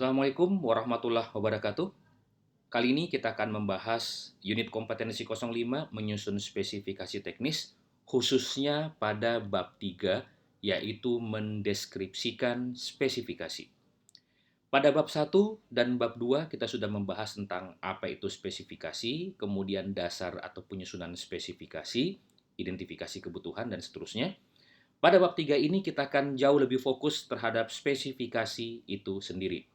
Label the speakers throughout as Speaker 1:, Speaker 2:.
Speaker 1: Assalamualaikum warahmatullahi wabarakatuh. Kali ini kita akan membahas unit kompetensi 05 menyusun spesifikasi teknis, khususnya pada bab 3, yaitu mendeskripsikan spesifikasi. Pada bab 1 dan bab 2 kita sudah membahas tentang apa itu spesifikasi, kemudian dasar atau penyusunan spesifikasi, identifikasi kebutuhan, dan seterusnya. Pada bab 3 ini kita akan jauh lebih fokus terhadap spesifikasi itu sendiri.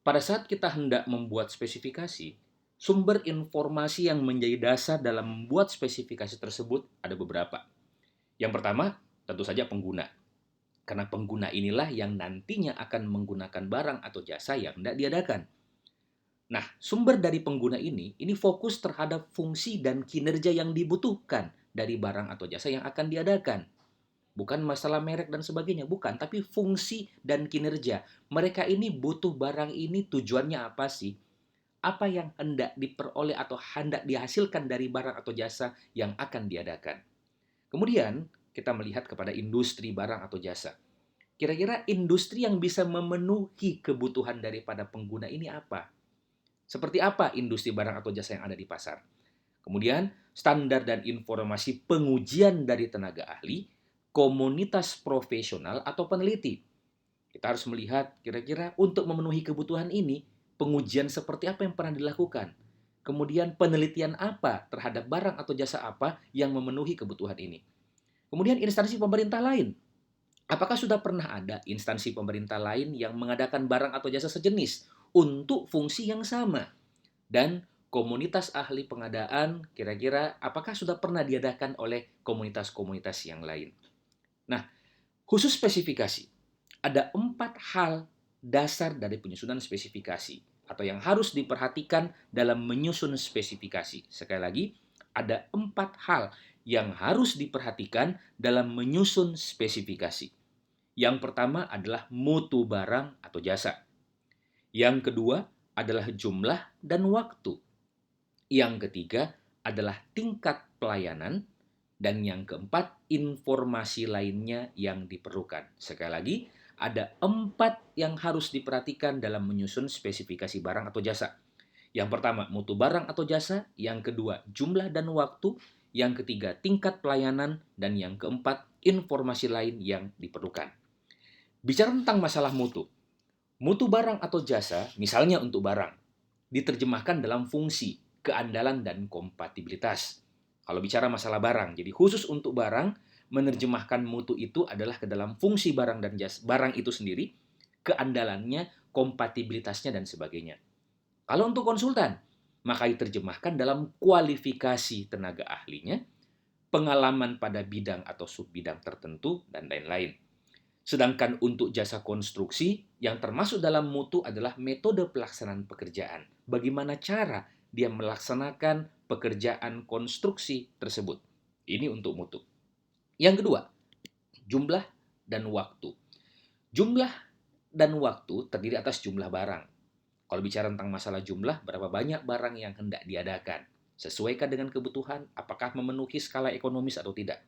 Speaker 1: Pada saat kita hendak membuat spesifikasi, sumber informasi yang menjadi dasar dalam membuat spesifikasi tersebut ada beberapa. Yang pertama, tentu saja pengguna. Karena pengguna inilah yang nantinya akan menggunakan barang atau jasa yang hendak diadakan. Nah, sumber dari pengguna ini fokus terhadap fungsi dan kinerja yang dibutuhkan dari barang atau jasa yang akan diadakan. Bukan masalah merek dan sebagainya, bukan, tapi fungsi dan kinerja. Mereka ini butuh barang ini tujuannya apa sih? Apa yang hendak diperoleh atau hendak dihasilkan dari barang atau jasa yang akan diadakan. Kemudian, kita melihat kepada industri barang atau jasa. Kira-kira industri yang bisa memenuhi kebutuhan daripada pengguna ini apa? Seperti apa industri barang atau jasa yang ada di pasar? Kemudian, standar dan informasi pengujian dari tenaga ahli, komunitas profesional atau peneliti. Kita harus melihat kira-kira untuk memenuhi kebutuhan ini, pengujian seperti apa yang pernah dilakukan. Kemudian penelitian apa terhadap barang atau jasa apa yang memenuhi kebutuhan ini. Kemudian instansi pemerintah lain. Apakah sudah pernah ada instansi pemerintah lain yang mengadakan barang atau jasa sejenis untuk fungsi yang sama? Dan komunitas ahli pengadaan, kira-kira apakah sudah pernah diadakan oleh komunitas-komunitas yang lain? Nah, khusus spesifikasi, ada 4 hal dasar dari penyusunan spesifikasi atau yang harus diperhatikan dalam menyusun spesifikasi. Sekali lagi, ada 4 hal yang harus diperhatikan dalam menyusun spesifikasi. Yang pertama adalah mutu barang atau jasa. Yang kedua adalah jumlah dan waktu. Yang ketiga adalah tingkat pelayanan. Dan yang keempat, informasi lainnya yang diperlukan. Sekali lagi, ada 4 yang harus diperhatikan dalam menyusun spesifikasi barang atau jasa. Yang pertama, mutu barang atau jasa. Yang kedua, jumlah dan waktu. Yang ketiga, tingkat pelayanan. Dan yang keempat, informasi lain yang diperlukan. Bicara tentang masalah mutu. Mutu barang atau jasa, misalnya untuk barang, diterjemahkan dalam fungsi, keandalan, dan kompatibilitas. Kalau bicara masalah barang, jadi khusus untuk barang, menerjemahkan mutu itu adalah ke dalam fungsi barang dan jasa barang itu sendiri, keandalannya, kompatibilitasnya, dan sebagainya. Kalau untuk konsultan, maka diterjemahkan dalam kualifikasi tenaga ahlinya, pengalaman pada bidang atau subbidang tertentu, dan lain-lain. Sedangkan untuk jasa konstruksi, yang termasuk dalam mutu adalah metode pelaksanaan pekerjaan. Bagaimana cara dia melaksanakan pekerjaan konstruksi tersebut. Ini untuk mutu. Yang kedua, jumlah dan waktu. Jumlah dan waktu terdiri atas jumlah barang. Kalau bicara tentang masalah jumlah, berapa banyak barang yang hendak diadakan. Sesuaikan dengan kebutuhan, apakah memenuhi skala ekonomis atau tidak.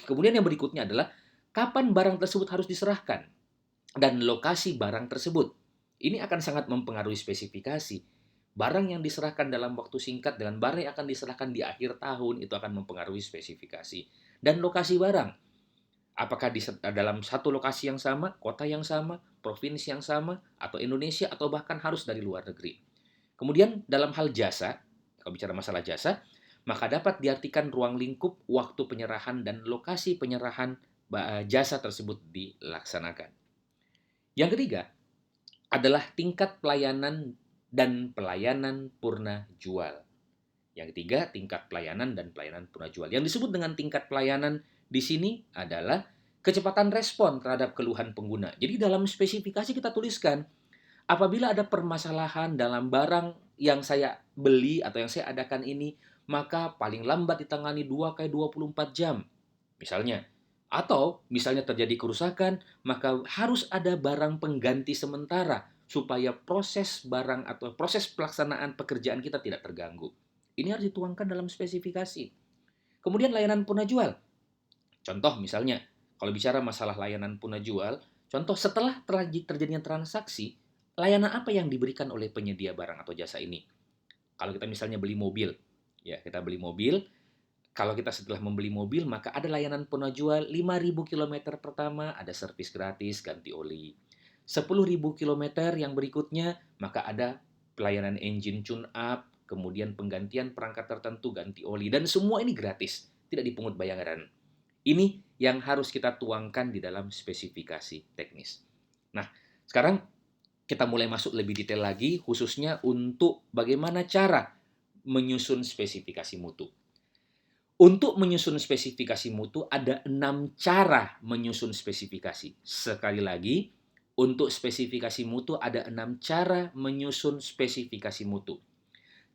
Speaker 1: Kemudian yang berikutnya adalah kapan barang tersebut harus diserahkan dan lokasi barang tersebut. Ini akan sangat mempengaruhi spesifikasi. Barang yang diserahkan dalam waktu singkat dengan barang yang akan diserahkan di akhir tahun itu akan mempengaruhi spesifikasi. Dan lokasi barang. Apakah dalam satu lokasi yang sama, kota yang sama, provinsi yang sama, atau Indonesia, atau bahkan harus dari luar negeri. Kemudian dalam hal jasa, kalau bicara masalah jasa, maka dapat diartikan ruang lingkup, waktu penyerahan, dan lokasi penyerahan jasa tersebut dilaksanakan. Yang ketiga adalah tingkat pelayanan dan pelayanan purna jual. Yang ketiga, tingkat pelayanan dan pelayanan purna jual. Yang disebut dengan tingkat pelayanan di sini adalah kecepatan respon terhadap keluhan pengguna. Jadi dalam spesifikasi kita tuliskan, apabila ada permasalahan dalam barang yang saya beli atau yang saya adakan ini, maka paling lambat ditangani 2 kali 24 jam. Misalnya, atau misalnya terjadi kerusakan, maka harus ada barang pengganti sementara supaya proses barang atau proses pelaksanaan pekerjaan kita tidak terganggu. Ini harus dituangkan dalam spesifikasi. Kemudian layanan purna jual. Contoh misalnya, kalau bicara masalah layanan purna jual, contoh setelah terjadinya transaksi, layanan apa yang diberikan oleh penyedia barang atau jasa ini? Kalau kita misalnya beli mobil, ya kita beli mobil, kalau kita setelah membeli mobil, maka ada layanan penjual 5.000 kilometer pertama, ada servis gratis, ganti oli. 10.000 kilometer yang berikutnya, maka ada pelayanan engine tune-up, kemudian penggantian perangkat tertentu, ganti oli, dan semua ini gratis, tidak dipungut bayaran. Ini yang harus kita tuangkan di dalam spesifikasi teknis. Nah, sekarang kita mulai masuk lebih detail lagi, khususnya untuk bagaimana cara menyusun spesifikasi mutu. Untuk menyusun spesifikasi mutu ada 6 cara menyusun spesifikasi. Sekali lagi, untuk spesifikasi mutu ada 6 cara menyusun spesifikasi mutu.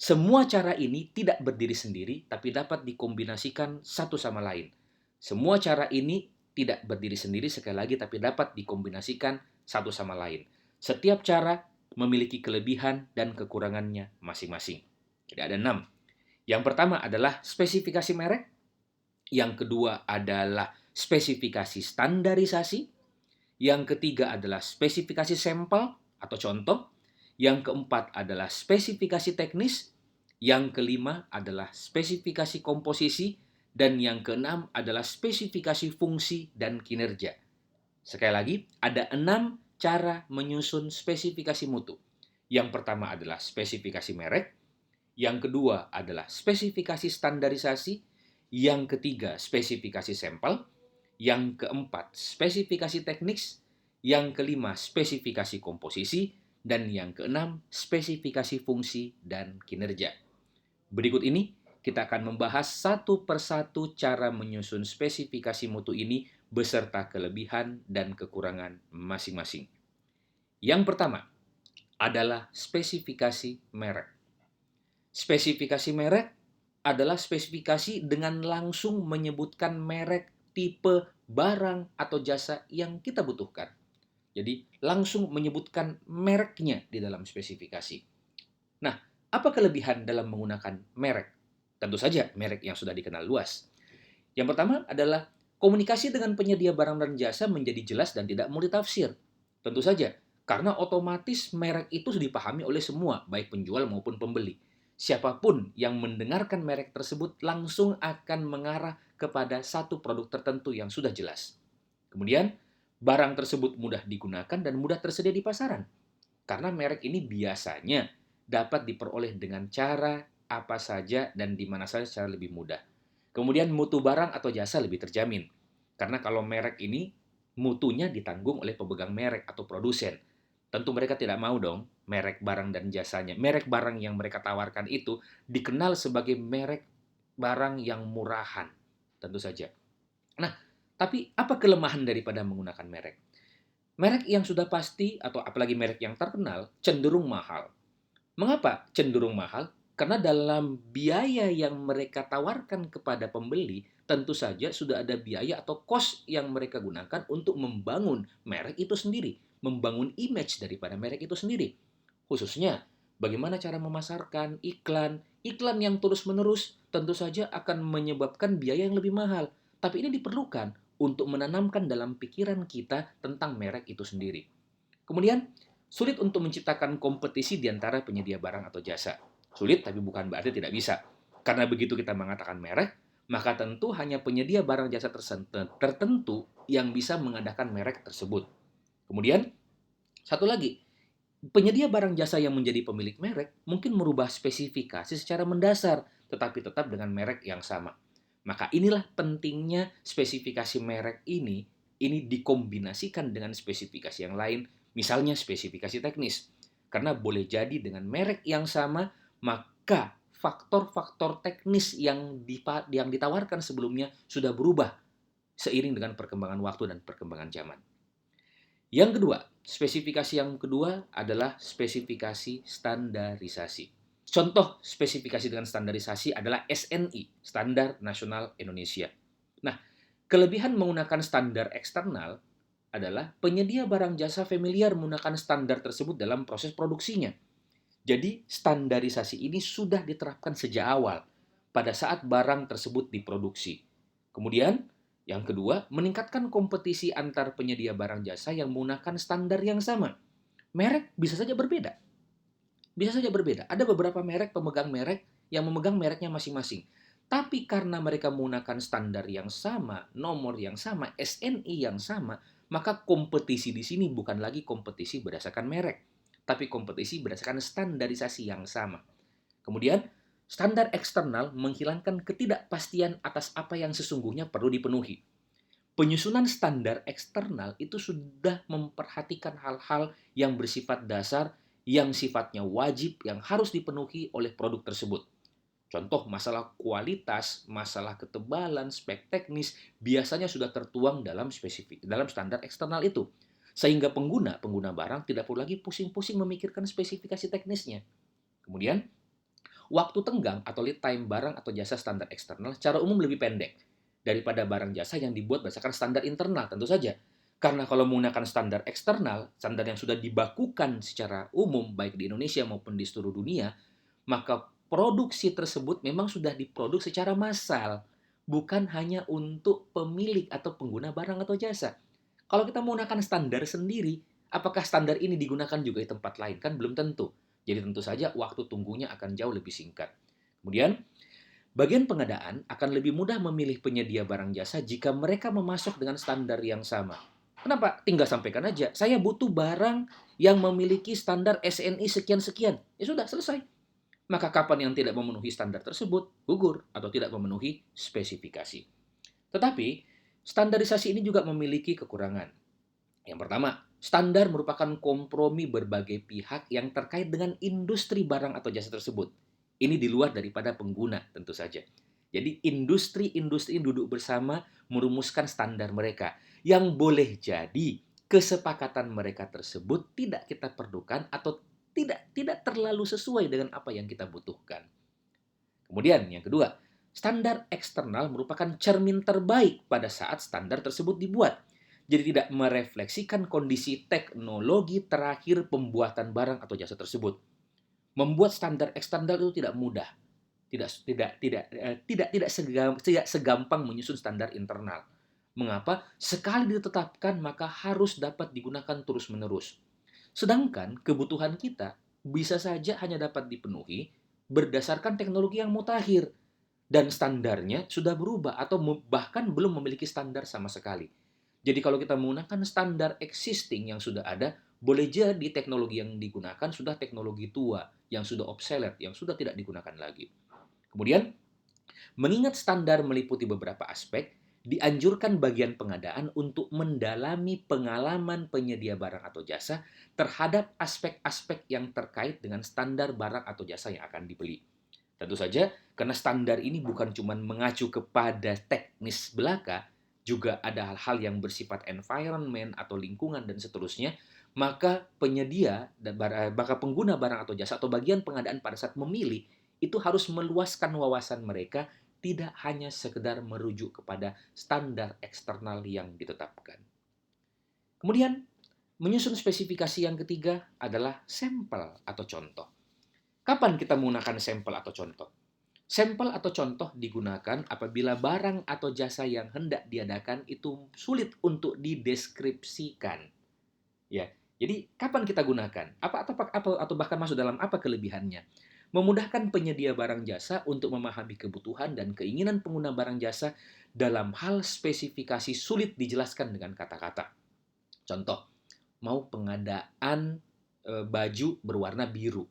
Speaker 1: Semua cara ini tidak berdiri sendiri, tapi dapat dikombinasikan satu sama lain. Semua cara ini tidak berdiri sendiri sekali lagi, tapi dapat dikombinasikan satu sama lain. Setiap cara memiliki kelebihan dan kekurangannya masing-masing. Jadi ada 6. Yang pertama adalah spesifikasi merek, yang kedua adalah spesifikasi standarisasi, yang ketiga adalah spesifikasi sampel atau contoh, yang keempat adalah spesifikasi teknis, yang kelima adalah spesifikasi komposisi, dan yang keenam adalah spesifikasi fungsi dan kinerja. Sekali lagi, ada 6 cara menyusun spesifikasi mutu. Yang pertama adalah spesifikasi merek, yang kedua adalah spesifikasi standarisasi, yang ketiga spesifikasi sampel, yang keempat spesifikasi teknis, yang kelima spesifikasi komposisi, dan yang keenam spesifikasi fungsi dan kinerja. Berikut ini kita akan membahas satu persatu cara menyusun spesifikasi mutu ini beserta kelebihan dan kekurangan masing-masing. Yang pertama adalah spesifikasi merek. Spesifikasi merek adalah spesifikasi dengan langsung menyebutkan merek, tipe, barang, atau jasa yang kita butuhkan. Jadi, langsung menyebutkan mereknya di dalam spesifikasi. Nah, apa kelebihan dalam menggunakan merek? Tentu saja, merek yang sudah dikenal luas. Yang pertama adalah komunikasi dengan penyedia barang dan jasa menjadi jelas dan tidak multitafsir. Tentu saja, karena otomatis merek itu sudah dipahami oleh semua, baik penjual maupun pembeli. Siapapun yang mendengarkan merek tersebut langsung akan mengarah kepada satu produk tertentu yang sudah jelas. Kemudian, barang tersebut mudah digunakan dan mudah tersedia di pasaran. Karena merek ini biasanya dapat diperoleh dengan cara apa saja dan di mana saja secara lebih mudah. Kemudian mutu barang atau jasa lebih terjamin. Karena kalau merek ini mutunya ditanggung oleh pemegang merek atau produsen. Tentu mereka tidak mau dong merek barang dan jasanya. Merek barang yang mereka tawarkan itu dikenal sebagai merek barang yang murahan. Tentu saja. Nah, tapi apa kelemahan daripada menggunakan merek? Merek yang sudah pasti atau apalagi merek yang terkenal cenderung mahal. Mengapa cenderung mahal? Karena dalam biaya yang mereka tawarkan kepada pembeli, tentu saja sudah ada biaya atau cost yang mereka gunakan untuk membangun merek itu sendiri, membangun image daripada merek itu sendiri. Khususnya, bagaimana cara memasarkan iklan, iklan yang terus-menerus tentu saja akan menyebabkan biaya yang lebih mahal. Tapi ini diperlukan untuk menanamkan dalam pikiran kita tentang merek itu sendiri. Kemudian, sulit untuk menciptakan kompetisi di antara penyedia barang atau jasa. Sulit, tapi bukan berarti tidak bisa. Karena begitu kita mengatakan merek, maka tentu hanya penyedia barang jasa tertentu yang bisa mengadakan merek tersebut. Kemudian, satu lagi, penyedia barang jasa yang menjadi pemilik merek mungkin merubah spesifikasi secara mendasar, tetapi tetap dengan merek yang sama. Maka inilah pentingnya spesifikasi merek ini dikombinasikan dengan spesifikasi yang lain, misalnya spesifikasi teknis. Karena boleh jadi dengan merek yang sama, maka faktor-faktor teknis yang ditawarkan sebelumnya sudah berubah seiring dengan perkembangan waktu dan perkembangan zaman. Yang kedua, spesifikasi yang kedua adalah spesifikasi standarisasi. Contoh spesifikasi dengan standarisasi adalah SNI, Standar Nasional Indonesia. Nah, kelebihan menggunakan standar eksternal adalah penyedia barang jasa familiar menggunakan standar tersebut dalam proses produksinya. Jadi, standarisasi ini sudah diterapkan sejak awal pada saat barang tersebut diproduksi. Kemudian, yang kedua, meningkatkan kompetisi antar penyedia barang jasa yang menggunakan standar yang sama. Merek bisa saja berbeda. Bisa saja berbeda. Ada beberapa merek, pemegang merek yang memegang mereknya masing-masing. Tapi karena mereka menggunakan standar yang sama, nomor yang sama, SNI yang sama, maka kompetisi di sini bukan lagi kompetisi berdasarkan merek, tapi kompetisi berdasarkan standarisasi yang sama. Kemudian, standar eksternal menghilangkan ketidakpastian atas apa yang sesungguhnya perlu dipenuhi. Penyusunan standar eksternal itu sudah memperhatikan hal-hal yang bersifat dasar, yang sifatnya wajib, yang harus dipenuhi oleh produk tersebut. Contoh masalah kualitas, masalah ketebalan, spek teknis biasanya sudah tertuang dalam standar eksternal itu. Sehingga pengguna barang tidak perlu lagi pusing-pusing memikirkan spesifikasi teknisnya. Kemudian, waktu tenggang atau lead time barang atau jasa standar eksternal secara umum lebih pendek daripada barang jasa yang dibuat berdasarkan standar internal, tentu saja. Karena kalau menggunakan standar eksternal, standar yang sudah dibakukan secara umum baik di Indonesia maupun di seluruh dunia, maka produksi tersebut memang sudah diproduksi secara massal, bukan hanya untuk pemilik atau pengguna barang atau jasa. Kalau kita menggunakan standar sendiri, apakah standar ini digunakan juga di tempat lain? Kan belum tentu. Jadi tentu saja waktu tunggunya akan jauh lebih singkat. Kemudian, bagian pengadaan akan lebih mudah memilih penyedia barang jasa jika mereka memasok dengan standar yang sama. Kenapa? Tinggal sampaikan aja. Saya butuh barang yang memiliki standar SNI sekian-sekian. Ya sudah, selesai. Maka kapan yang tidak memenuhi standar tersebut, gugur atau tidak memenuhi spesifikasi. Tetapi, standarisasi ini juga memiliki kekurangan. Yang pertama, standar merupakan kompromi berbagai pihak yang terkait dengan industri barang atau jasa tersebut. Ini di luar daripada pengguna, tentu saja. Jadi industri-industri duduk bersama merumuskan standar mereka. Yang boleh jadi kesepakatan mereka tersebut tidak kita perlukan atau tidak terlalu sesuai dengan apa yang kita butuhkan. Kemudian yang kedua, standar eksternal merupakan cermin terbaik pada saat standar tersebut dibuat. Jadi tidak merefleksikan kondisi teknologi terakhir pembuatan barang atau jasa tersebut. Membuat standar eksternal itu tidak mudah. Tidak segampang menyusun standar internal. Mengapa? Sekali ditetapkan maka harus dapat digunakan terus-menerus. Sedangkan kebutuhan kita bisa saja hanya dapat dipenuhi berdasarkan teknologi yang mutakhir dan standarnya sudah berubah atau bahkan belum memiliki standar sama sekali. Jadi kalau kita menggunakan standar existing yang sudah ada, boleh jadi teknologi yang digunakan sudah teknologi tua, yang sudah obsolete, yang sudah tidak digunakan lagi. Kemudian, mengingat standar meliputi beberapa aspek, dianjurkan bagian pengadaan untuk mendalami pengalaman penyedia barang atau jasa terhadap aspek-aspek yang terkait dengan standar barang atau jasa yang akan dibeli. Tentu saja, karena standar ini bukan cuma mengacu kepada teknis belaka, juga ada hal-hal yang bersifat environment atau lingkungan dan seterusnya, maka penyedia dan maka pengguna barang atau jasa atau bagian pengadaan pada saat memilih itu harus meluaskan wawasan mereka, tidak hanya sekedar merujuk kepada standar eksternal yang ditetapkan. Kemudian, menyusun spesifikasi yang ketiga adalah sampel atau contoh. Kapan kita menggunakan sampel atau contoh? Sampel atau contoh digunakan apabila barang atau jasa yang hendak diadakan itu sulit untuk dideskripsikan. Ya, jadi kapan kita gunakan? Atau bahkan masuk dalam apa kelebihannya? Memudahkan penyedia barang jasa untuk memahami kebutuhan dan keinginan pengguna barang jasa dalam hal spesifikasi sulit dijelaskan dengan kata-kata. Contoh, mau pengadaan baju berwarna biru.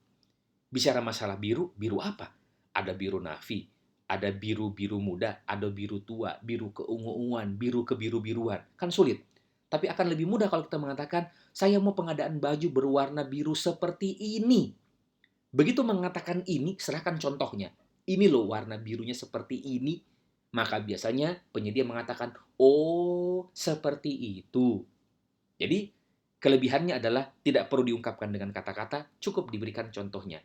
Speaker 1: Bicara masalah biru, biru apa? Ada biru navy, ada biru-biru muda, ada biru tua, biru keungu-unguan, biru kebiru-biruan. Kan sulit. Tapi akan lebih mudah kalau kita mengatakan, saya mau pengadaan baju berwarna biru seperti ini. Begitu mengatakan ini, serahkan contohnya. Ini loh warna birunya seperti ini. Maka biasanya penyedia mengatakan, oh seperti itu. Jadi kelebihannya adalah tidak perlu diungkapkan dengan kata-kata, cukup diberikan contohnya.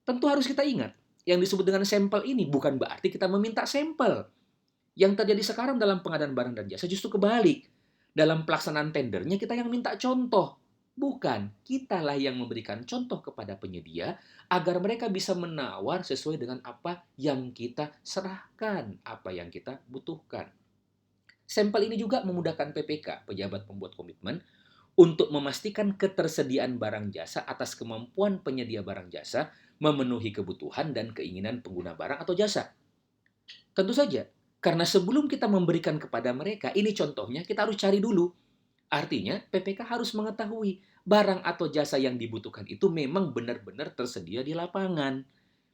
Speaker 1: Tentu harus kita ingat, yang disebut dengan sampel ini bukan berarti kita meminta sampel. Yang terjadi sekarang dalam pengadaan barang dan jasa justru kebalik. Dalam pelaksanaan tendernya kita yang minta contoh. Bukan, kitalah yang memberikan contoh kepada penyedia agar mereka bisa menawar sesuai dengan apa yang kita serahkan, apa yang kita butuhkan. Sampel ini juga memudahkan PPK, pejabat pembuat komitmen, untuk memastikan ketersediaan barang jasa atas kemampuan penyedia barang jasa memenuhi kebutuhan dan keinginan pengguna barang atau jasa. Tentu saja, karena sebelum kita memberikan kepada mereka, ini contohnya kita harus cari dulu. Artinya, PPK harus mengetahui barang atau jasa yang dibutuhkan itu memang benar-benar tersedia di lapangan,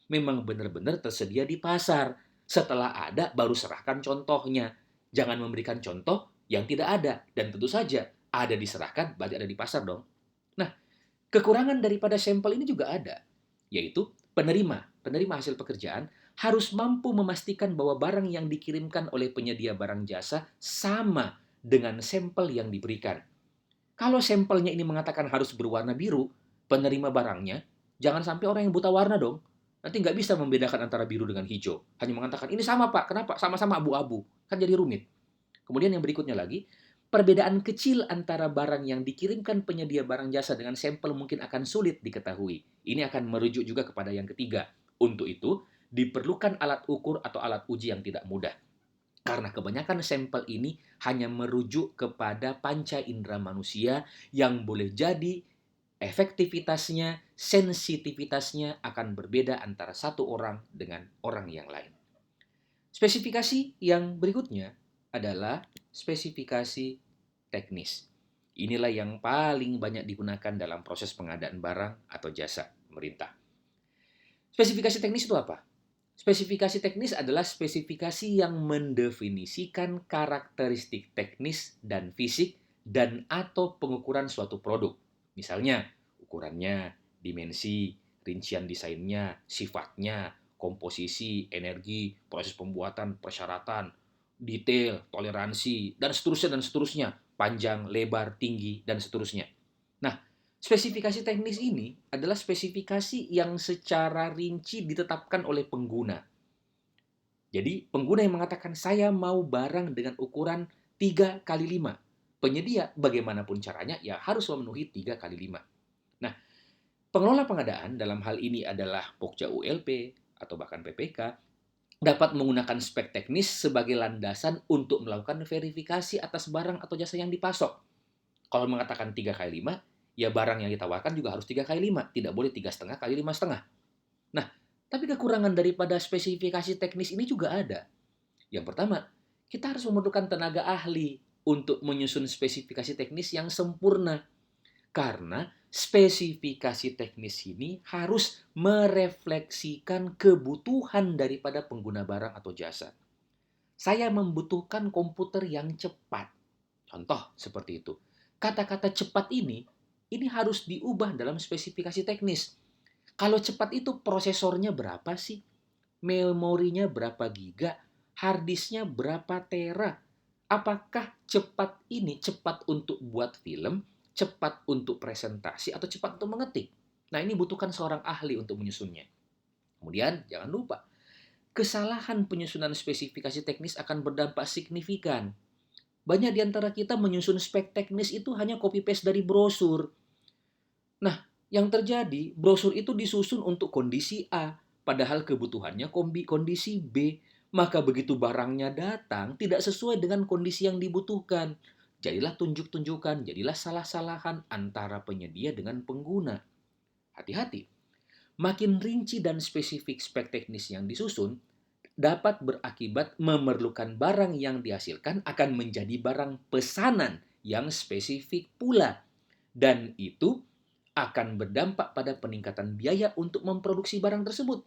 Speaker 1: memang benar-benar tersedia di pasar. Setelah ada, baru serahkan contohnya. Jangan memberikan contoh yang tidak ada. Dan tentu saja, ada diserahkan, berarti ada di pasar dong. Nah, kekurangan daripada sampel ini juga ada, yaitu penerima hasil pekerjaan harus mampu memastikan bahwa barang yang dikirimkan oleh penyedia barang jasa sama dengan sampel yang diberikan. Kalau sampelnya ini mengatakan harus berwarna biru, penerima barangnya, jangan sampai orang yang buta warna dong. Nanti nggak bisa membedakan antara biru dengan hijau. Hanya mengatakan, ini sama Pak, kenapa? Sama-sama abu-abu. Kan jadi rumit. Kemudian yang berikutnya lagi, perbedaan kecil antara barang yang dikirimkan penyedia barang jasa dengan sampel mungkin akan sulit diketahui. Ini akan merujuk juga kepada yang ketiga. Untuk itu, diperlukan alat ukur atau alat uji yang tidak mudah. Karena kebanyakan sampel ini hanya merujuk kepada panca indera manusia yang boleh jadi efektivitasnya, sensitivitasnya akan berbeda antara satu orang dengan orang yang lain. Spesifikasi yang berikutnya adalah spesifikasi teknis. Inilah yang paling banyak digunakan dalam proses pengadaan barang atau jasa pemerintah. Spesifikasi teknis itu apa? Spesifikasi teknis adalah spesifikasi yang mendefinisikan karakteristik teknis dan fisik dan atau pengukuran suatu produk. Misalnya, ukurannya, dimensi, rincian desainnya, sifatnya, komposisi, energi, proses pembuatan, persyaratan, detail, toleransi, dan seterusnya, panjang, lebar, tinggi, dan seterusnya. Nah, spesifikasi teknis ini adalah spesifikasi yang secara rinci ditetapkan oleh pengguna. Jadi, pengguna yang mengatakan saya mau barang dengan ukuran 3 kali 5. Penyedia bagaimanapun caranya ya harus memenuhi 3 kali 5. Nah, pengelola pengadaan dalam hal ini adalah Pokja ULP atau bahkan PPK dapat menggunakan spek teknis sebagai landasan untuk melakukan verifikasi atas barang atau jasa yang dipasok. Kalau mengatakan 3 kali 5, ya barang yang ditawarkan juga harus 3 kali 5, tidak boleh 3,5 kali 5,5. Nah, tapi kekurangan daripada spesifikasi teknis ini juga ada. Yang pertama, kita harus memerlukan tenaga ahli untuk menyusun spesifikasi teknis yang sempurna. Karena spesifikasi teknis ini harus merefleksikan kebutuhan daripada pengguna barang atau jasa. Saya membutuhkan komputer yang cepat. Contoh seperti itu. Kata-kata cepat ini harus diubah dalam spesifikasi teknis. Kalau cepat itu prosesornya berapa sih? Memorinya berapa giga? Harddisknya berapa tera? Apakah cepat ini cepat untuk buat film, cepat untuk presentasi, atau cepat untuk mengetik? Nah, ini butuhkan seorang ahli untuk menyusunnya. Kemudian, jangan lupa, kesalahan penyusunan spesifikasi teknis akan berdampak signifikan. Banyak di antara kita menyusun spek teknis itu hanya copy-paste dari brosur. Nah, yang terjadi, brosur itu disusun untuk kondisi A, padahal kebutuhannya kondisi B. Maka begitu barangnya datang, tidak sesuai dengan kondisi yang dibutuhkan. Jadilah tunjuk-tunjukkan, jadilah salah-salahan antara penyedia dengan pengguna. Hati-hati. Makin rinci dan spesifik spek teknis yang disusun, dapat berakibat memerlukan barang yang dihasilkan akan menjadi barang pesanan yang spesifik pula. Dan itu akan berdampak pada peningkatan biaya untuk memproduksi barang tersebut.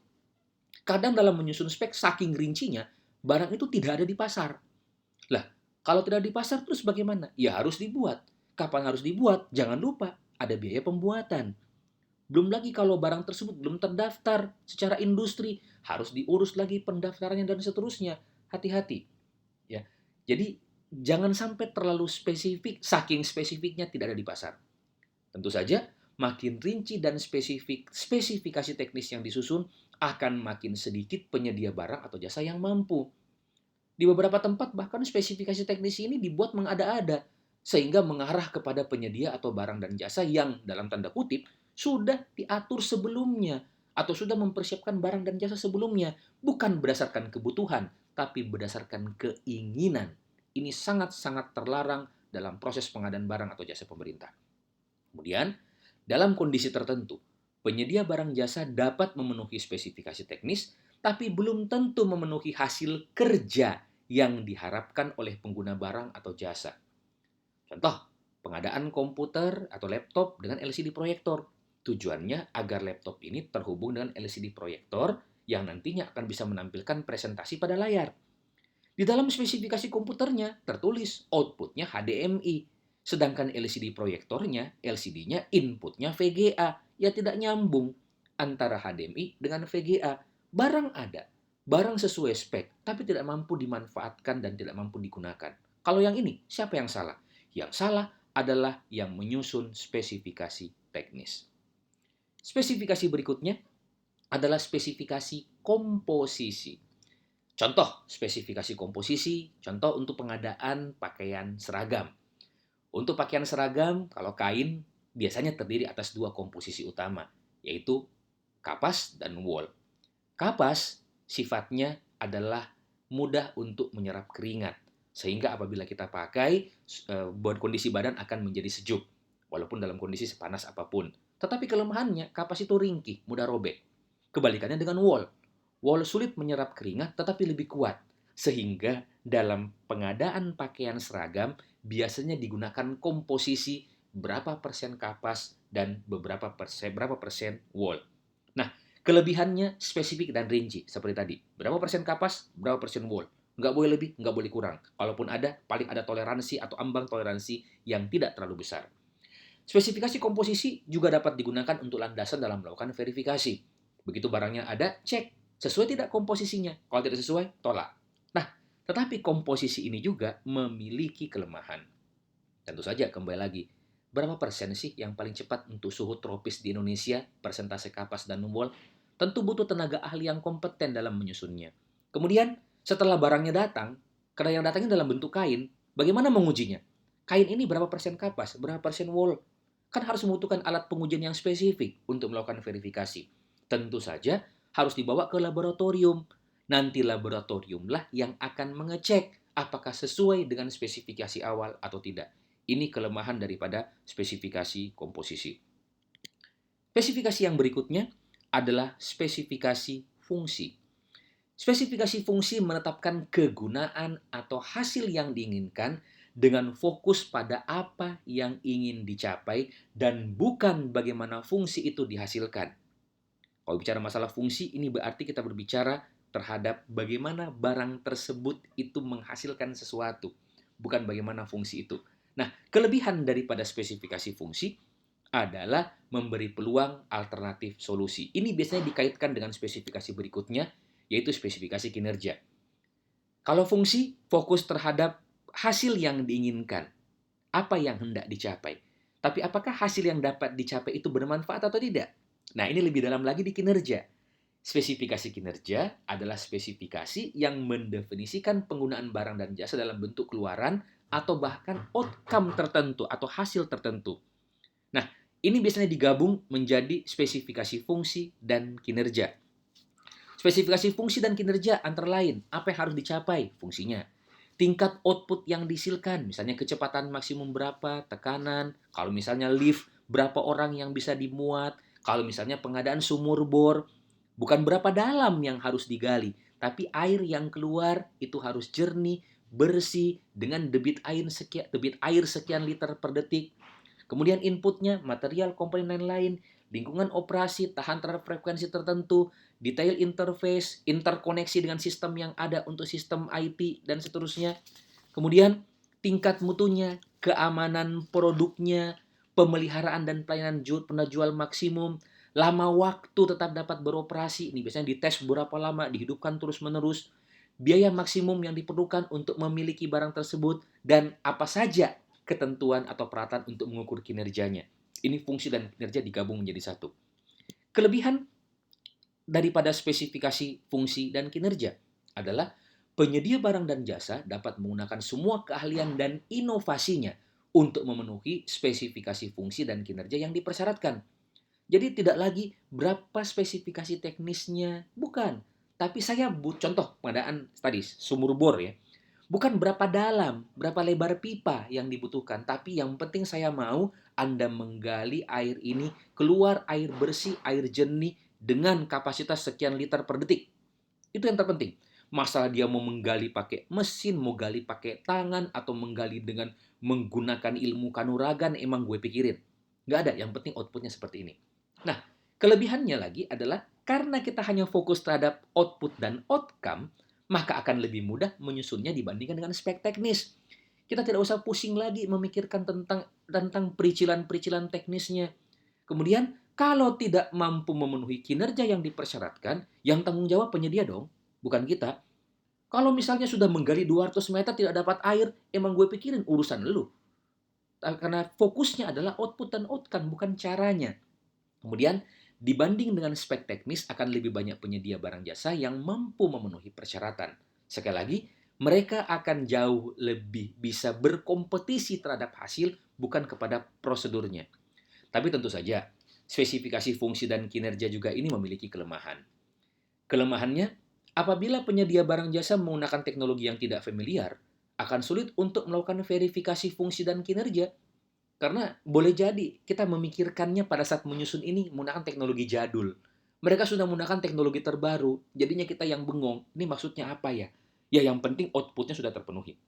Speaker 1: Kadang dalam menyusun spek saking rincinya, barang itu tidak ada di pasar. Lah, kalau tidak di pasar terus bagaimana? Ya harus dibuat. Kapan harus dibuat? Jangan lupa, ada biaya pembuatan. Belum lagi kalau barang tersebut belum terdaftar secara industri, harus diurus lagi pendaftarannya dan seterusnya. Hati-hati. Ya. Jadi jangan sampai terlalu spesifik, saking spesifiknya tidak ada di pasar. Tentu saja, makin rinci dan spesifikasi teknis yang disusun, akan makin sedikit penyedia barang atau jasa yang mampu. Di beberapa tempat bahkan spesifikasi teknis ini dibuat mengada-ada, sehingga mengarah kepada penyedia atau barang dan jasa yang dalam tanda kutip sudah diatur sebelumnya atau sudah mempersiapkan barang dan jasa sebelumnya, bukan berdasarkan kebutuhan, tapi berdasarkan keinginan. Ini sangat-sangat terlarang dalam proses pengadaan barang atau jasa pemerintah. Kemudian, dalam kondisi tertentu, penyedia barang jasa dapat memenuhi spesifikasi teknis, tapi belum tentu memenuhi hasil kerja yang diharapkan oleh pengguna barang atau jasa. Contoh, pengadaan komputer atau laptop dengan LCD proyektor. Tujuannya agar laptop ini terhubung dengan LCD proyektor yang nantinya akan bisa menampilkan presentasi pada layar. Di dalam spesifikasi komputernya tertulis outputnya HDMI, sedangkan LCD proyektornya, LCD-nya inputnya VGA. Ya tidak nyambung antara HDMI dengan VGA. Barang ada, barang sesuai spek, tapi tidak mampu dimanfaatkan dan tidak mampu digunakan. Kalau yang ini, siapa yang salah? Yang salah adalah yang menyusun spesifikasi teknis. Spesifikasi berikutnya adalah spesifikasi komposisi. Contoh spesifikasi komposisi, contoh untuk pengadaan pakaian seragam. Untuk pakaian seragam, kalau kain biasanya terdiri atas dua komposisi utama, yaitu kapas dan wol. Kapas sifatnya adalah mudah untuk menyerap keringat, sehingga apabila kita pakai, buat kondisi badan akan menjadi sejuk, walaupun dalam kondisi sepanas apapun. Tetapi kelemahannya, kapas itu ringkih, mudah robek. Kebalikannya dengan wol. Wol sulit menyerap keringat tetapi lebih kuat. Sehingga dalam pengadaan pakaian seragam biasanya digunakan komposisi berapa persen kapas dan berapa persen wol. Nah, kelebihannya spesifik dan rinci seperti tadi. Berapa persen kapas, berapa persen wol. Nggak boleh lebih, nggak boleh kurang. Kalaupun ada, paling ada toleransi atau ambang toleransi yang tidak terlalu besar. Spesifikasi komposisi juga dapat digunakan untuk landasan dalam melakukan verifikasi. Begitu barangnya ada, cek. Sesuai tidak komposisinya? Kalau tidak sesuai, tolak. Nah, tetapi komposisi ini juga memiliki kelemahan. Tentu saja, kembali lagi. Berapa persen sih yang paling cepat untuk suhu tropis di Indonesia, persentase kapas dan wol? Tentu butuh tenaga ahli yang kompeten dalam menyusunnya. Kemudian, setelah barangnya datang, karena yang datangnya dalam bentuk kain, bagaimana mengujinya? Kain ini berapa persen kapas, berapa persen wol? Kan harus membutuhkan alat pengujian yang spesifik untuk melakukan verifikasi. Tentu saja harus dibawa ke laboratorium. Nanti laboratoriumlah yang akan mengecek apakah sesuai dengan spesifikasi awal atau tidak. Ini kelemahan daripada spesifikasi komposisi. Spesifikasi yang berikutnya adalah spesifikasi fungsi. Spesifikasi fungsi menetapkan kegunaan atau hasil yang diinginkan dengan fokus pada apa yang ingin dicapai dan bukan bagaimana fungsi itu dihasilkan. Kalau bicara masalah fungsi, ini berarti kita berbicara terhadap bagaimana barang tersebut itu menghasilkan sesuatu, bukan bagaimana fungsi itu. Nah, kelebihan daripada spesifikasi fungsi adalah memberi peluang alternatif solusi. Ini biasanya dikaitkan dengan spesifikasi berikutnya, yaitu spesifikasi kinerja. Kalau fungsi, fokus terhadap hasil yang diinginkan, apa yang hendak dicapai. Tapi apakah hasil yang dapat dicapai itu bermanfaat atau tidak? Nah, ini lebih dalam lagi di kinerja. Spesifikasi kinerja adalah spesifikasi yang mendefinisikan penggunaan barang dan jasa dalam bentuk keluaran atau bahkan outcome tertentu atau hasil tertentu. Nah, ini biasanya digabung menjadi spesifikasi fungsi dan kinerja. Spesifikasi fungsi dan kinerja antara lain, apa yang harus dicapai fungsinya. Tingkat output yang dihasilkan, misalnya kecepatan maksimum berapa, tekanan, kalau misalnya lift, berapa orang yang bisa dimuat, kalau misalnya pengadaan sumur bor, bukan berapa dalam yang harus digali, tapi air yang keluar itu harus jernih, bersih, dengan debit air sekian liter per detik. Kemudian inputnya, material, komponen lain-lain, lingkungan operasi, tahan terhadap frekuensi tertentu, detail interface, interkoneksi dengan sistem yang ada untuk sistem IT, dan seterusnya. Kemudian tingkat mutunya, keamanan produknya, pemeliharaan dan pelayanan penjual maksimum, lama waktu tetap dapat beroperasi, ini biasanya dites berapa lama, dihidupkan terus-menerus, biaya maksimum yang diperlukan untuk memiliki barang tersebut, dan apa saja ketentuan atau peralatan untuk mengukur kinerjanya. Ini fungsi dan kinerja digabung menjadi satu. Kelebihan daripada spesifikasi fungsi dan kinerja adalah penyedia barang dan jasa dapat menggunakan semua keahlian dan inovasinya untuk memenuhi spesifikasi fungsi dan kinerja yang dipersyaratkan. Jadi tidak lagi berapa spesifikasi teknisnya, bukan. Tapi saya contoh pengadaan tadi sumur bor ya. Bukan berapa dalam, berapa lebar pipa yang dibutuhkan, tapi yang penting saya mau Anda menggali air ini keluar air bersih, air jernih dengan kapasitas sekian liter per detik. Itu yang terpenting. Masalah dia mau menggali pakai mesin, mau gali pakai tangan, atau menggali dengan menggunakan ilmu kanuragan, emang gue pikirin. Nggak ada, yang penting outputnya seperti ini. Nah, kelebihannya lagi adalah karena kita hanya fokus terhadap output dan outcome, maka akan lebih mudah menyusunnya dibandingkan dengan spek teknis. Kita tidak usah pusing lagi memikirkan tentang pericilan-pericilan teknisnya. Kemudian, kalau tidak mampu memenuhi kinerja yang dipersyaratkan, yang tanggung jawab penyedia dong, bukan kita. Kalau misalnya sudah menggali 200 meter tidak dapat air, emang gue pikirin urusan lu. Karena fokusnya adalah output dan outcome, bukan caranya. Kemudian, dibanding dengan spek teknis, akan lebih banyak penyedia barang jasa yang mampu memenuhi persyaratan. Sekali lagi, mereka akan jauh lebih bisa berkompetisi terhadap hasil, bukan kepada prosedurnya. Tapi tentu saja, spesifikasi fungsi dan kinerja juga ini memiliki kelemahan. Kelemahannya, apabila penyedia barang jasa menggunakan teknologi yang tidak familiar, akan sulit untuk melakukan verifikasi fungsi dan kinerja. Karena boleh jadi kita memikirkannya pada saat menyusun ini menggunakan teknologi jadul. Mereka sudah menggunakan teknologi terbaru, jadinya kita yang bengong. Ini maksudnya apa ya? Ya yang penting outputnya sudah terpenuhi.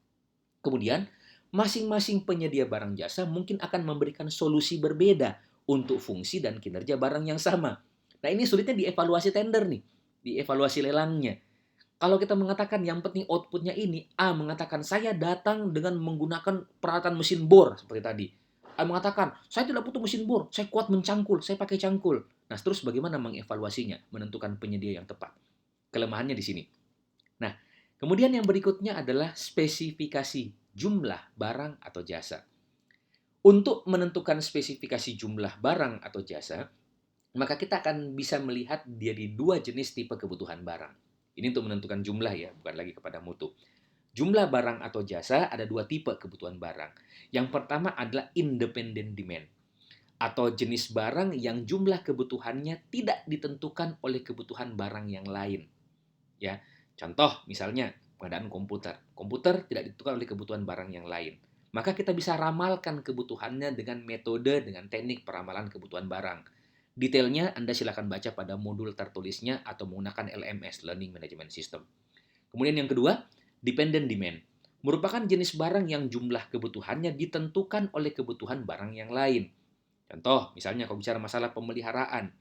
Speaker 1: Kemudian, masing-masing penyedia barang jasa mungkin akan memberikan solusi berbeda untuk fungsi dan kinerja barang yang sama. Nah, ini sulitnya dievaluasi tender nih, dievaluasi lelangnya. Kalau kita mengatakan yang penting outputnya ini, A mengatakan saya datang dengan menggunakan peralatan mesin bor seperti tadi. A mengatakan saya tidak butuh mesin bor, saya kuat mencangkul, saya pakai cangkul. Nah, terus bagaimana mengevaluasinya, menentukan penyedia yang tepat? Kelemahannya di sini. Nah, kemudian yang berikutnya adalah spesifikasi jumlah barang atau jasa. Untuk menentukan spesifikasi jumlah barang atau jasa, maka kita akan bisa melihat dari dua jenis tipe kebutuhan barang. Ini untuk menentukan jumlah ya, bukan lagi kepada mutu. Jumlah barang atau jasa ada dua tipe kebutuhan barang. Yang pertama adalah independent demand, atau jenis barang yang jumlah kebutuhannya tidak ditentukan oleh kebutuhan barang yang lain. Ya, contoh misalnya pengadaan komputer. Komputer tidak ditentukan oleh kebutuhan barang yang lain. Maka kita bisa ramalkan kebutuhannya dengan metode, dengan teknik peramalan kebutuhan barang. Detailnya Anda silakan baca pada modul tertulisnya atau menggunakan LMS, Learning Management System. Kemudian yang kedua, dependent demand. Merupakan jenis barang yang jumlah kebutuhannya ditentukan oleh kebutuhan barang yang lain. Contoh, misalnya kalau bicara masalah pemeliharaan.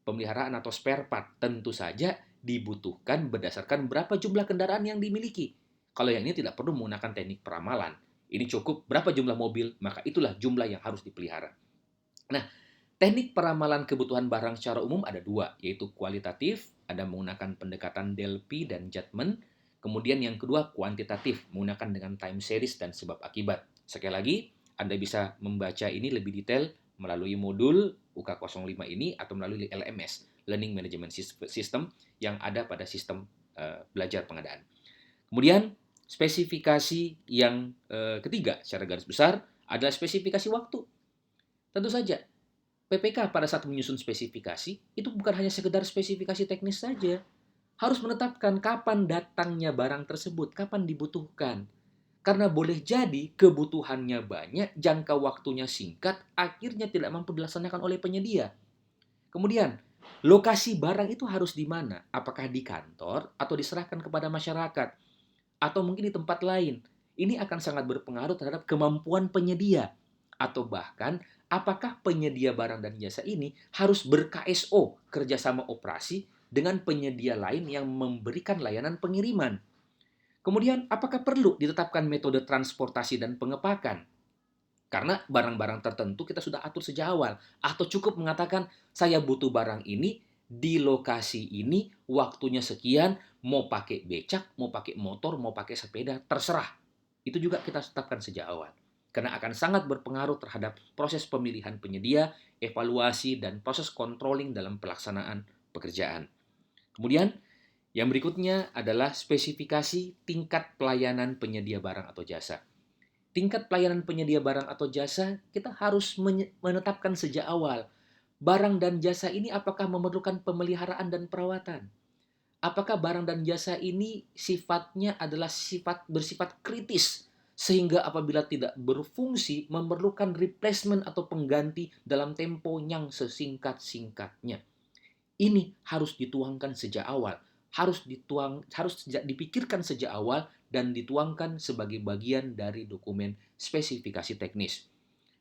Speaker 1: Pemeliharaan atau spare part tentu saja dibutuhkan berdasarkan berapa jumlah kendaraan yang dimiliki. Kalau yang ini tidak perlu menggunakan teknik peramalan. Ini cukup berapa jumlah mobil, maka itulah jumlah yang harus dipelihara. Nah, teknik peramalan kebutuhan barang secara umum ada dua, yaitu kualitatif, ada menggunakan pendekatan Delphi dan Judgment. Kemudian yang kedua, kuantitatif, menggunakan dengan time series dan sebab akibat. Sekali lagi, Anda bisa membaca ini lebih detail melalui modul UK05 ini atau melalui LMS, Learning Management System, yang ada pada sistem belajar pengadaan. Kemudian, spesifikasi yang ketiga secara garis besar adalah spesifikasi waktu. Tentu saja, PPK pada saat menyusun spesifikasi itu bukan hanya sekedar spesifikasi teknis saja. Harus menetapkan kapan datangnya barang tersebut, kapan dibutuhkan. Karena boleh jadi kebutuhannya banyak, jangka waktunya singkat, akhirnya tidak mampu dilaksanakan oleh penyedia. Kemudian, lokasi barang itu harus di mana? Apakah di kantor atau diserahkan kepada masyarakat? Atau mungkin di tempat lain? Ini akan sangat berpengaruh terhadap kemampuan penyedia. Atau bahkan, apakah penyedia barang dan jasa ini harus ber-KSO, kerjasama operasi, dengan penyedia lain yang memberikan layanan pengiriman? Kemudian, apakah perlu ditetapkan metode transportasi dan pengepakan? Karena barang-barang tertentu kita sudah atur sejak awal. Atau cukup mengatakan, saya butuh barang ini, di lokasi ini, waktunya sekian, mau pakai becak, mau pakai motor, mau pakai sepeda, terserah. Itu juga kita tetapkan sejak awal. Karena akan sangat berpengaruh terhadap proses pemilihan penyedia, evaluasi, dan proses controlling dalam pelaksanaan pekerjaan. Kemudian, yang berikutnya adalah spesifikasi tingkat pelayanan penyedia barang atau jasa. Tingkat pelayanan penyedia barang atau jasa, kita harus menetapkan sejak awal. Barang dan jasa ini apakah memerlukan pemeliharaan dan perawatan? Apakah barang dan jasa ini sifatnya adalah bersifat kritis sehingga apabila tidak berfungsi memerlukan replacement atau pengganti dalam tempo yang sesingkat-singkatnya. Ini harus dituangkan sejak awal, harus dipikirkan sejak awal dan dituangkan sebagai bagian dari dokumen spesifikasi teknis.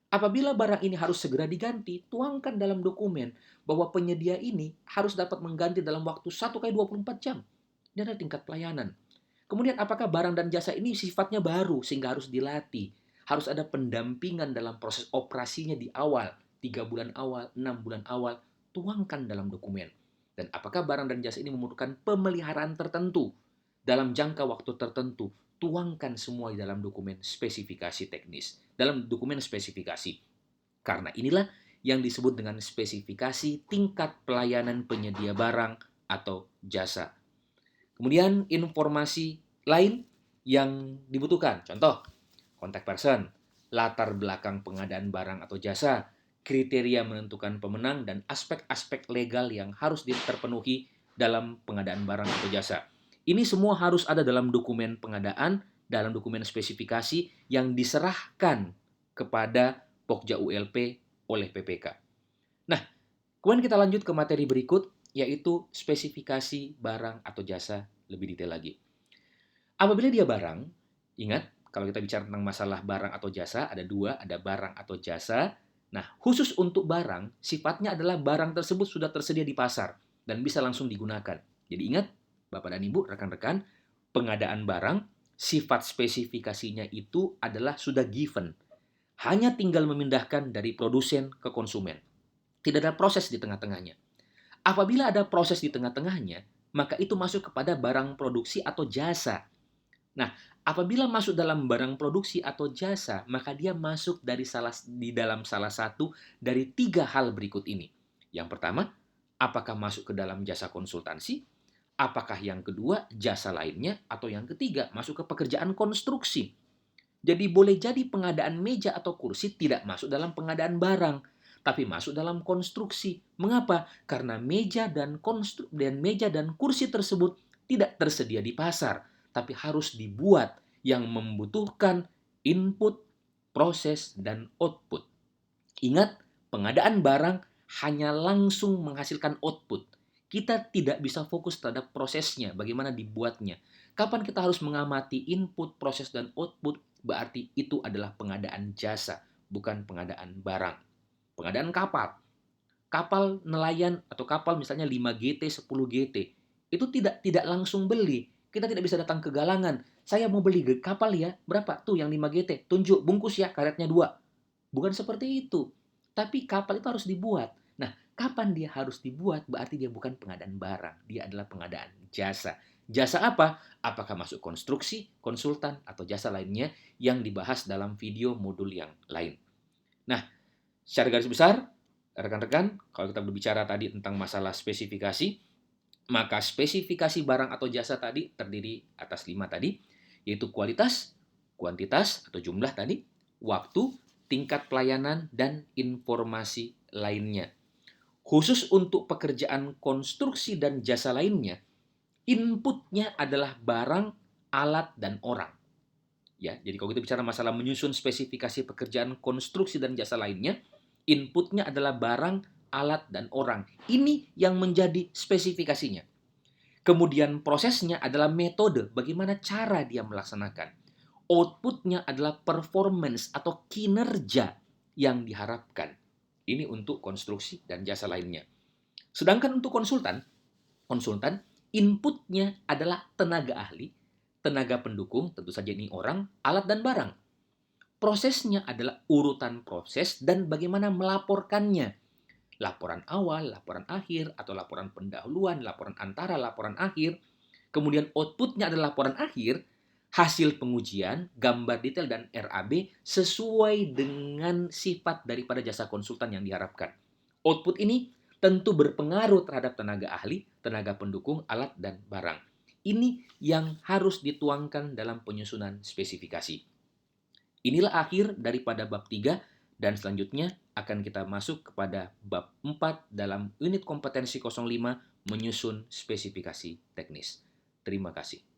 Speaker 1: Apabila barang ini harus segera diganti, tuangkan dalam dokumen bahwa penyedia ini harus dapat mengganti dalam waktu 1 kali 24 jam. Dan ada tingkat pelayanan. Kemudian apakah barang dan jasa ini sifatnya baru sehingga harus dilatih. Harus ada pendampingan dalam proses operasinya di awal. 3 bulan awal, 6 bulan awal. Tuangkan dalam dokumen. Dan apakah barang dan jasa ini memerlukan pemeliharaan tertentu dalam jangka waktu tertentu, tuangkan semua di dalam dokumen spesifikasi teknis, dalam dokumen spesifikasi. Karena inilah yang disebut dengan spesifikasi tingkat pelayanan penyedia barang atau jasa. Kemudian informasi lain yang dibutuhkan, contoh kontak person, latar belakang pengadaan barang atau jasa, kriteria menentukan pemenang, dan aspek-aspek legal yang harus terpenuhi dalam pengadaan barang atau jasa. Ini semua harus ada dalam dokumen pengadaan, dalam dokumen spesifikasi yang diserahkan kepada Pokja ULP oleh PPK. Nah, kemudian kita lanjut ke materi berikut, yaitu spesifikasi barang atau jasa lebih detail lagi. Apabila dia barang, ingat, kalau kita bicara tentang masalah barang atau jasa, ada dua, ada barang atau jasa. Nah, khusus untuk barang, sifatnya adalah barang tersebut sudah tersedia di pasar dan bisa langsung digunakan. Jadi ingat, Bapak dan Ibu, rekan-rekan, pengadaan barang, sifat spesifikasinya itu adalah sudah given. Hanya tinggal memindahkan dari produsen ke konsumen. Tidak ada proses di tengah-tengahnya. Apabila ada proses di tengah-tengahnya, maka itu masuk kepada barang produksi atau jasa. Nah, apabila masuk dalam barang produksi atau jasa, maka dia masuk di dalam salah satu dari 3 hal berikut ini. Yang pertama, apakah masuk ke dalam jasa konsultansi? Apakah yang kedua, jasa lainnya? Atau yang ketiga, masuk ke pekerjaan konstruksi? Jadi boleh jadi pengadaan meja atau kursi tidak masuk dalam pengadaan barang, tapi masuk dalam konstruksi. Mengapa? Karena meja dan kursi tersebut tidak tersedia di pasar, tapi harus dibuat yang membutuhkan input, proses, dan output. Ingat, pengadaan barang hanya langsung menghasilkan output. Kita tidak bisa fokus terhadap prosesnya, bagaimana dibuatnya. Kapan kita harus mengamati input, proses, dan output, berarti itu adalah pengadaan jasa, bukan pengadaan barang. Pengadaan kapal. Kapal nelayan atau kapal misalnya 5 GT, 10 GT. Itu tidak langsung beli. Kita tidak bisa datang ke galangan. Saya mau beli kapal ya, berapa? Tuh yang 5 GT, tunjuk, bungkus ya, karetnya 2. Bukan seperti itu. Tapi kapal itu harus dibuat. Nah, kapan dia harus dibuat? Berarti dia bukan pengadaan barang. Dia adalah pengadaan jasa. Jasa apa? Apakah masuk konstruksi, konsultan, atau jasa lainnya yang dibahas dalam video modul yang lain. Nah, secara garis besar, rekan-rekan, kalau kita berbicara tadi tentang masalah spesifikasi, maka spesifikasi barang atau jasa tadi terdiri atas 5 tadi, yaitu kualitas, kuantitas atau jumlah tadi, waktu, tingkat pelayanan, dan informasi lainnya. Khusus untuk pekerjaan konstruksi dan jasa lainnya, inputnya adalah barang, alat, dan orang. Ya, jadi kalau kita bicara masalah menyusun spesifikasi pekerjaan konstruksi dan jasa lainnya, inputnya adalah barang, alat, dan orang. Ini yang menjadi spesifikasinya. Kemudian prosesnya adalah metode, bagaimana cara dia melaksanakan. Outputnya adalah performance atau kinerja yang diharapkan. Ini untuk konstruksi dan jasa lainnya. Sedangkan untuk konsultan inputnya adalah tenaga ahli, tenaga pendukung, tentu saja ini orang, alat dan barang. Prosesnya adalah urutan proses dan bagaimana melaporkannya. Laporan awal, laporan akhir, atau laporan pendahuluan, laporan antara, laporan akhir. Kemudian outputnya adalah laporan akhir, hasil pengujian, gambar detail, dan RAB sesuai dengan sifat daripada jasa konsultan yang diharapkan. Output ini tentu berpengaruh terhadap tenaga ahli, tenaga pendukung, alat, dan barang. Ini yang harus dituangkan dalam penyusunan spesifikasi. Inilah akhir daripada bab 3 dan selanjutnya akan kita masuk kepada bab 4 dalam unit kompetensi 05 menyusun spesifikasi teknis. Terima kasih.